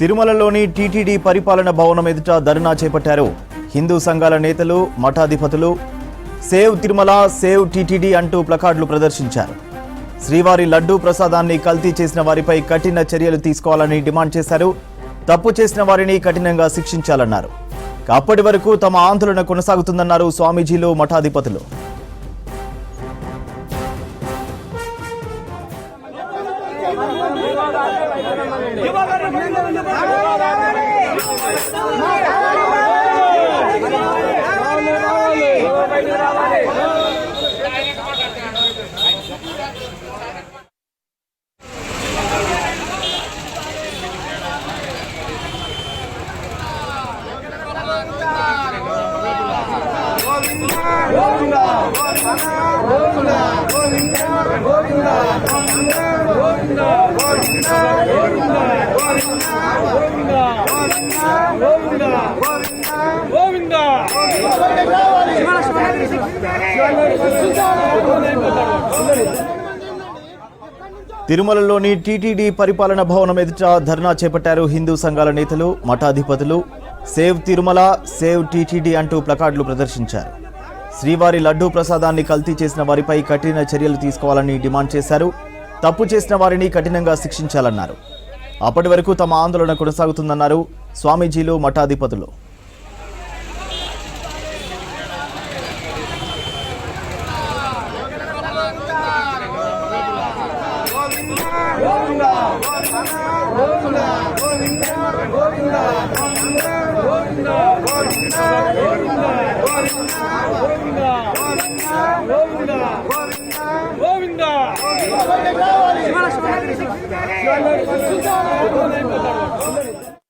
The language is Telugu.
తిరుమలలోని టీటీడీ పరిపాలన భవనం ఎదుట ధర్నా చేపట్టారు హిందూ సంఘాల నేతలు, మఠాధిపతులు. సేవ్ తిరుమల, సేవ్ టీటీడీ అంటూ ప్లకార్డులు ప్రదర్శించారు. శ్రీవారి లడ్డూ ప్రసాదాన్ని కల్తీ చేసిన వారిపై కఠిన చర్యలు తీసుకోవాలని డిమాండ్ చేశారు. తప్పు చేసిన వారిని కఠినంగా శిక్షించాలన్నారు. అప్పటి వరకు తమ ఆందోళన కొనసాగుతుందన్నారు స్వామీజీలు, మఠాధిపతులు. తిరుమలలోని టీటీడీ పరిపాలన భవనం ఎదుట ధర్నా చేపట్టారు హిందూ సంఘాల నేతలు, మఠాధిపతులు. సేవ్ తిరుమల, సేవ్ టీటీడీ అంటూ ప్లకార్డులు ప్రదర్శించారు. శ్రీవారి లడ్డూ ప్రసాదాన్ని కల్తీ చేసిన వారిపై కఠిన చర్యలు తీసుకోవాలని డిమాండ్ చేశారు. తప్పు చేసిన వారిని కఠినంగా శిక్షించాలన్నారు. అప్పటి వరకు తమ ఆందోళన కొనసాగుతుందన్నారు స్వామీజీలు, మఠాధిపతులు. గోవిందా